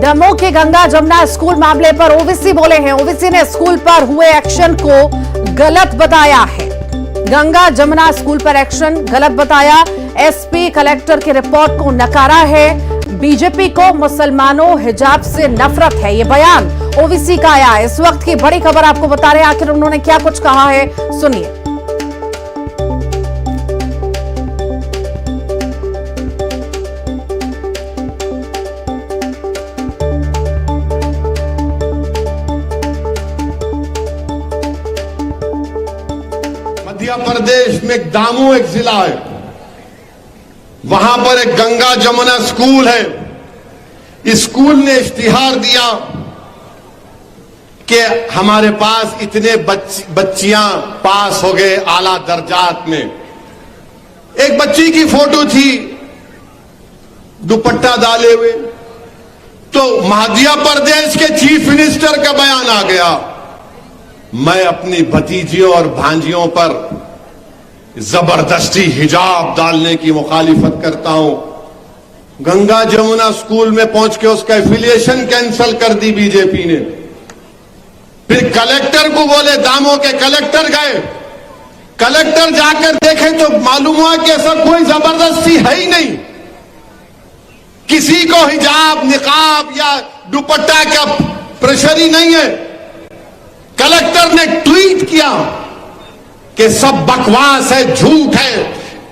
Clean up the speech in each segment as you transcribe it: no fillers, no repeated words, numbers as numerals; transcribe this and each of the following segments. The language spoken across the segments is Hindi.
दमोह के गंगा जमुना स्कूल मामले पर ओवीसी बोले हैं। ओवीसी ने स्कूल पर हुए एक्शन को गलत बताया है। गंगा जमुना स्कूल पर एक्शन गलत बताया। एसपी कलेक्टर की रिपोर्ट को नकारा है। बीजेपी को मुसलमानों हिजाब से नफरत है, ये बयान ओवीसी का आया। इस वक्त की बड़ी खबर आपको बता रहे हैं, आखिर उन्होंने क्या कुछ कहा है, सुनिए। मध्य प्रदेश में दामोह एक जिला है, वहां पर एक गंगा जमुना स्कूल है। इस स्कूल ने इश्तिहार दिया कि हमारे पास इतने बच्चियां पास हो गए आला दर्जात में। एक बच्ची की फोटो थी दुपट्टा डाले हुए, तो मध्य प्रदेश के चीफ मिनिस्टर का बयान आ गया, मैं अपनी भतीजियों और भांजियों पर जबरदस्ती हिजाब डालने की मुखालिफत करता हूं। गंगा जमुना स्कूल में पहुंच के उसका एफिलिएशन कैंसिल कर दी बीजेपी ने। फिर कलेक्टर को बोले, दामोह के कलेक्टर गए, कलेक्टर जाकर देखे तो मालूम हुआ कि ऐसा कोई जबरदस्ती है ही नहीं, किसी को हिजाब निकाब या दुपट्टा का प्रेशर ही नहीं है। कलेक्टर ने ट्वीट किया कि सब बकवास है, झूठ है।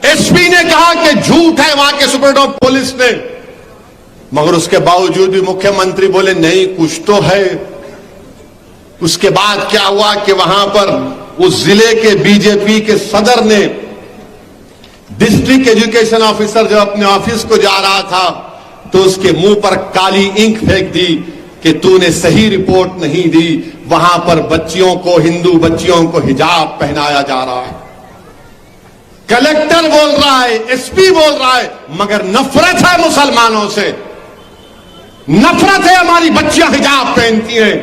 एसपी ने कहा कि झूठ है, वहां के सुपरिटेंडेंट ऑफ पुलिस ने, मगर उसके बावजूद भी मुख्यमंत्री बोले नहीं कुछ तो है। उसके बाद क्या हुआ कि वहां पर उस जिले के बीजेपी के सदर ने डिस्ट्रिक्ट एजुकेशन ऑफिसर जब अपने ऑफिस को जा रहा था तो उसके मुंह पर काली इंक फेंक दी कि तूने सही रिपोर्ट नहीं दी, वहां पर बच्चियों को, हिंदू बच्चियों को हिजाब पहनाया जा रहा है। कलेक्टर बोल रहा है, एसपी बोल रहा है, मगर नफरत है मुसलमानों से, नफरत है, हमारी बच्चियां हिजाब पहनती हैं।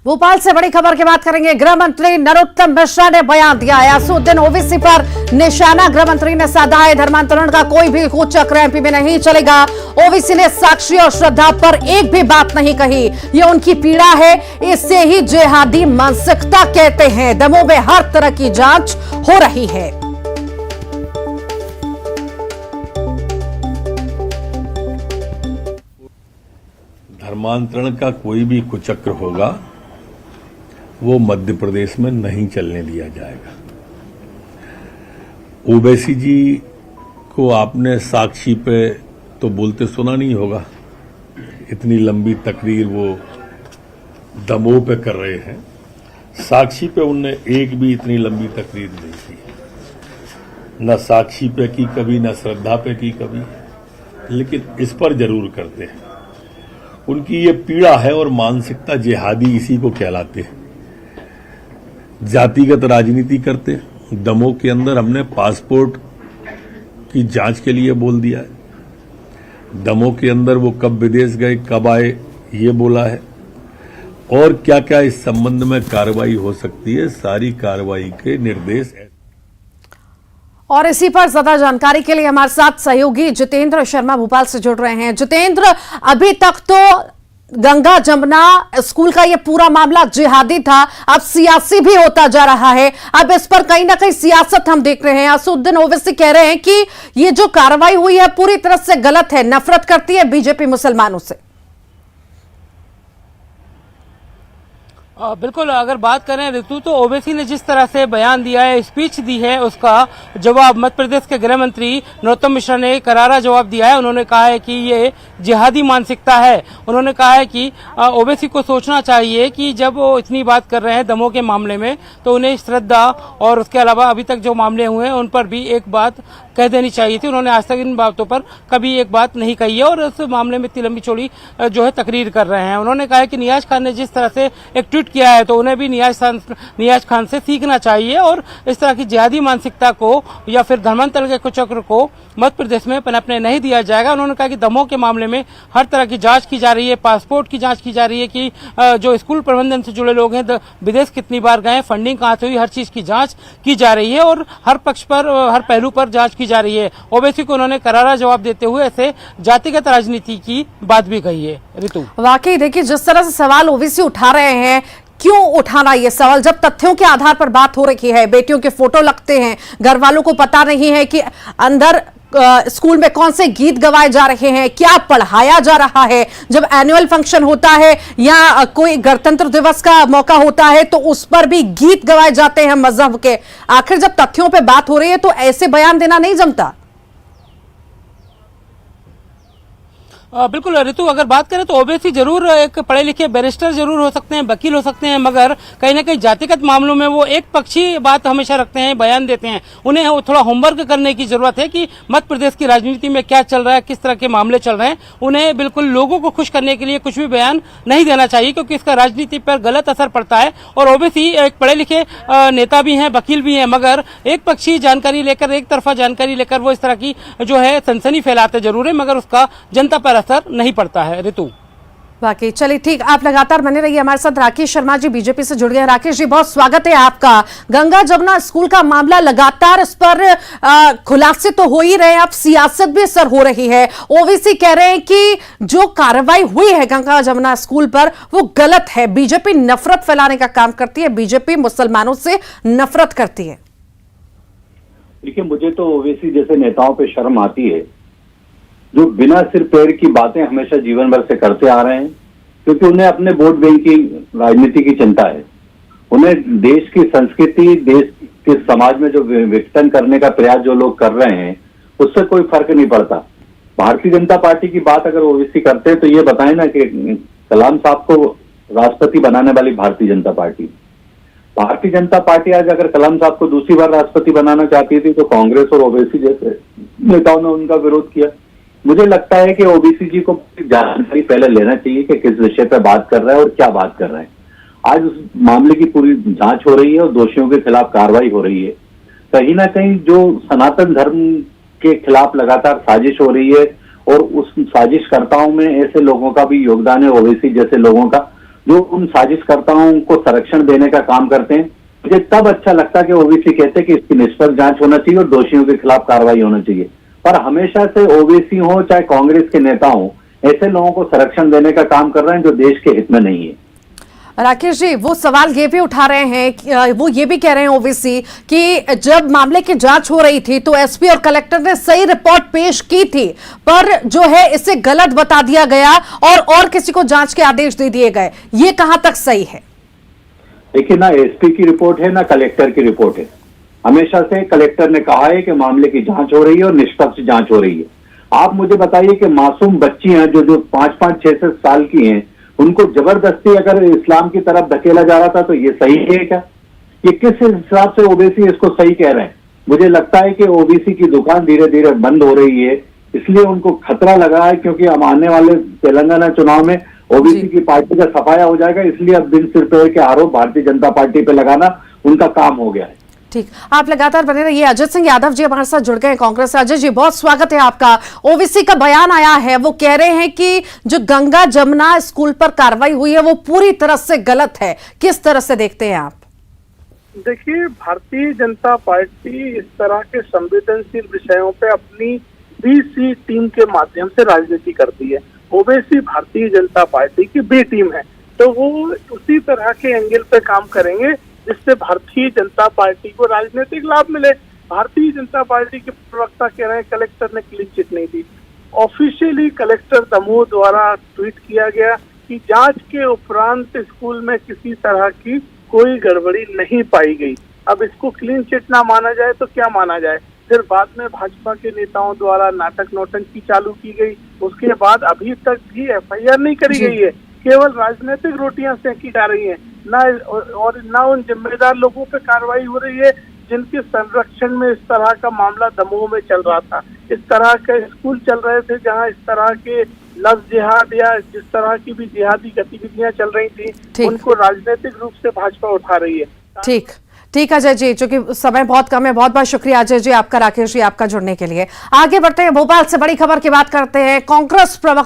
भोपाल से बड़ी खबर की बात करेंगे। गृह मंत्री नरोत्तम मिश्रा ने बयान दिया है, असदुद्दीन ओवैसी पर निशाना गृह मंत्री ने साधा है। धर्मांतरण का कोई भी कुचक्र एमपी में नहीं चलेगा। ओवैसी ने साक्षी और श्रद्धा पर एक भी बात नहीं कही, ये उनकी पीड़ा है, इससे ही जिहादी मानसिकता कहते हैं। दमोह में हर तरह की जांच हो रही है। धर्मांतरण का कोई भी कुचक्र होगा वो मध्य प्रदेश में नहीं चलने दिया जाएगा। ओवैसी जी को आपने साक्षी पे तो बोलते सुना नहीं होगा, इतनी लंबी तकरीर वो दमोह पे कर रहे हैं। साक्षी पे उनने एक भी इतनी लंबी तकरीर नहीं की, न साक्षी पे की कभी, न श्रद्धा पे की कभी, लेकिन इस पर जरूर करते हैं। उनकी ये पीड़ा है और मानसिकता जिहादी इसी को कहलाते हैं। जातिगत राजनीति करते हैं। दमोह के अंदर हमने पासपोर्ट की जांच के लिए बोल दिया है। दमोह के अंदर वो कब विदेश गए, कब आए, ये बोला है। और क्या क्या इस संबंध में कार्रवाई हो सकती है, सारी कार्रवाई के निर्देश है। और इसी पर ज्यादा जानकारी के लिए हमारे साथ सहयोगी जितेंद्र शर्मा भोपाल से जुड़ रहे हैं। जितेंद्र, अभी तक तो गंगा जमुना स्कूल का ये पूरा मामला जिहादी था, अब सियासी भी होता जा रहा है। अब इस पर कहीं ना कहीं सियासत हम देख रहे हैं। असदुद्दीन ओवैसी कह रहे हैं कि ये जो कार्रवाई हुई है पूरी तरह से गलत है, नफरत करती है बीजेपी मुसलमानों से। बिल्कुल, अगर बात करें ऋतु, तो ओवैसी ने जिस तरह से बयान दिया है, स्पीच दी है, उसका जवाब मध्य प्रदेश के गृह मंत्री नरोत्तम मिश्रा ने करारा जवाब दिया है। उन्होंने कहा है कि ये जिहादी मानसिकता है। उन्होंने कहा है कि ओवैसी को सोचना चाहिए कि जब वो इतनी बात कर रहे हैं दमोह के मामले में, तो उन्हें श्रद्धा और उसके अलावा अभी तक जो मामले हुए हैं उन पर भी एक बात कह देनी चाहिए थी। उन्होंने आज तक इन बातों पर कभी एक बात नहीं कही है और इस मामले में इतनी लंबी चौड़ी जो है तकरीर कर रहे हैं। उन्होंने कहा है कि नियाज खान ने जिस तरह से एक ट्वीट ट्वीट किया है, तो उन्हें भी नियाज खान से सीखना चाहिए और इस तरह की जिहादी मानसिकता को या फिर धर्मांतर के कुचक्र को मध्य प्रदेश में पनपने नहीं दिया जाएगा। उन्होंने कहा कि दमोह के मामले में हर तरह की जांच की जा रही है, पासपोर्ट की जांच की जा रही है कि जो स्कूल प्रबंधन से जुड़े लोग हैं विदेश कितनी बार गए, फंडिंग कहाँ से हुई, हर चीज की जांच की जा रही है और हर पक्ष पर, हर पहलू पर जांच की जा रही है। ओवैसी को उन्होंने करारा जवाब देते हुए ऐसे जातिगत राजनीति की बात भी कही है। ऋतु, वाकई देखिए जिस तरह से सवाल ओवैसी उठा रहे हैं, क्यों उठाना ये सवाल जब तथ्यों के आधार पर बात हो रही है। बेटियों के फोटो लगते हैं, घर वालों को पता नहीं है कि अंदर स्कूल में कौन से गीत गवाए जा रहे हैं, क्या पढ़ाया जा रहा है। जब एनुअल फंक्शन होता है या कोई गणतंत्र दिवस का मौका होता है तो उस पर भी गीत गवाए जाते हैं मजहब के। आखिर जब तथ्यों पे बात हो रही है तो ऐसे बयान देना नहीं जमता। बिल्कुल ऋतु, अगर बात करें तो ओवैसी जरूर एक पढ़े लिखे बैरिस्टर जरूर हो सकते हैं, वकील हो सकते हैं, मगर कहीं ना कहीं जातिगत मामलों में वो एक पक्षी बात हमेशा रखते हैं, बयान देते हैं। उन्हें थोड़ा होमवर्क करने की जरूरत है कि मध्य प्रदेश की राजनीति में क्या चल रहा है, किस तरह के मामले चल रहे हैं। उन्हें बिल्कुल लोगों को खुश करने के लिए कुछ भी बयान नहीं देना चाहिए, क्योंकि इसका राजनीति पर गलत असर पड़ता है। और ओवैसी एक पढ़े लिखे नेता भी हैं, वकील भी हैं, मगर एक पक्षी जानकारी लेकर, एक तरफा जानकारी लेकर वो इस तरह की जो है सनसनी फैलाते जरूर है, मगर उसका जनता पर असर नहीं पड़ता है। ऋतु, बाकी चलिए ठीक, आप लगातार बने रहिए हमारे साथ। राकेश शर्मा जी बीजेपी से जुड़ गए। राकेश जी बहुत स्वागत है आपका। गंगा जमुना स्कूल का मामला लगातार इस पर खुलासे तो हो ही रहे हैं, अब सियासत भी असर हो रही है। ओवैसी कह रहे हैं कि जो कार्रवाई हुई है गंगा जमुना स्कूल पर वो गलत है। बीजेपी नफरत फैलाने का काम करती है, बीजेपी मुसलमानों से नफरत करती है। देखिए, मुझे तो ओवैसी जैसे नेताओं पे शर्म आती है जो बिना सिर पैर की बातें हमेशा जीवन भर से करते आ रहे हैं, क्योंकि उन्हें अपने वोट बैंक की राजनीति की चिंता है। उन्हें देश की संस्कृति, देश के समाज में जो विघटन करने का प्रयास जो लोग कर रहे हैं उससे कोई फर्क नहीं पड़ता। भारतीय जनता पार्टी की बात अगर ओवैसी करते हैं तो ये बताएं ना कि कलाम साहब को राष्ट्रपति बनाने वाली भारतीय जनता पार्टी आज अगर कलाम साहब को दूसरी बार राष्ट्रपति बनाना चाहती थी तो कांग्रेस और ओवैसी जैसे नेताओं ने उनका विरोध किया। मुझे लगता है कि ओबीसी जी को जानकारी पहले लेना चाहिए कि किस विषय पर बात कर रहे हैं और क्या बात कर रहे हैं। आज उस मामले की पूरी जांच हो रही है और दोषियों के खिलाफ कार्रवाई हो रही है। कहीं ना कहीं जो सनातन धर्म के खिलाफ लगातार साजिश हो रही है और उस साजिशकर्ताओं में ऐसे लोगों का भी योगदान है, ओवैसी जैसे लोगों का, जो उन साजिशकर्ताओं को संरक्षण देने का काम करते हैं। मुझे तब अच्छा लगता है कि ओबीसी कहते हैं कि इसकी निष्पक्ष जांच होना चाहिए और दोषियों के खिलाफ कार्रवाई होना चाहिए। पर हमेशा से ओवैसी हो चाहे कांग्रेस के नेता हो, ऐसे लोगों को संरक्षण देने का काम कर रहे हैं जो देश के हित में नहीं है। राकेश जी वो सवाल ये भी उठा रहे हैं, वो ये भी कह रहे हैं ओवैसी कि जब मामले की जांच हो रही थी तो एसपी और कलेक्टर ने सही रिपोर्ट पेश की थी, पर जो है इसे गलत बता दिया गया और किसी को जांच के आदेश दे दिए गए। ये कहां तक सही है? देखिए, ना एसपी की रिपोर्ट है ना कलेक्टर की रिपोर्ट है। हमेशा से कलेक्टर ने कहा है कि मामले की जांच हो रही है और निष्पक्ष जांच हो रही है। आप मुझे बताइए कि मासूम बच्ची हैं जो 5-5, 6 साल की हैं, उनको जबरदस्ती अगर इस्लाम की तरफ धकेला जा रहा था तो ये सही है क्या? ये किस हिसाब से ओबीसी इसको सही कह रहे हैं? मुझे लगता है कि ओबीसी की दुकान धीरे धीरे बंद हो रही है, इसलिए उनको खतरा लगा है, क्योंकि अब आने वाले तेलंगाना चुनाव में ओबीसी की पार्टी का सफाया हो जाएगा। इसलिए अब बिन सिर पैर के आरोप भारतीय जनता पार्टी पे लगाना उनका काम हो गया है। ठीक, आप लगातार बने रहिए। अजित सिंह यादव जी हमारे साथ जुड़ गए हैं कांग्रेस से। अजय जी बहुत स्वागत है आपका। ओवैसी का बयान आया है, वो कह रहे हैं कि जो गंगा जमुना स्कूल पर कार्रवाई हुई है वो पूरी तरह से गलत है। किस तरह से देखते हैं आप? देखिए, भारतीय जनता पार्टी इस तरह के संवेदनशील विषयों पे अपनी बीसी टीम के माध्यम से राजनीति करती है। ओवैसी भारतीय जनता पार्टी की बी टीम है, तो वो उसी तरह के एंगल पे काम करेंगे जिससे भारतीय जनता पार्टी को राजनीतिक लाभ मिले। भारतीय जनता पार्टी के प्रवक्ता कह रहे हैं कलेक्टर ने क्लीन चिट नहीं दी। ऑफिशियली कलेक्टर दमोह द्वारा ट्वीट किया गया कि जांच के उपरांत स्कूल में किसी तरह की कोई गड़बड़ी नहीं पाई गई। अब इसको क्लीन चिट ना माना जाए तो क्या माना जाए? फिर बाद में भाजपा के नेताओं द्वारा नाटक नौटंकी चालू की गई। उसके बाद अभी तक भी एफआईआर नहीं करी गई है, केवल राजनीतिक रोटियां सेकी जा रही हैं। ना उन जिम्मेदार लोगों पे कार्रवाई हो रही है जिनके संरक्षण में इस तरह का मामला दमोह में चल रहा था। इस तरह के स्कूल चल रहे थे जहां इस तरह के लव जिहाद या जिस तरह की भी जिहादी गतिविधियां चल रही थी, ठीक। उनको राजनीतिक रूप से भाजपा उठा रही है। ठीक ठीक अजय जी, चूंकि समय बहुत कम है, बहुत बहुत शुक्रिया अजय जी आपका, राकेश जी आपका जुड़ने के लिए। आगे बढ़ते हैं, भोपाल से बड़ी खबर की बात करते हैं। कांग्रेस प्रवक्ता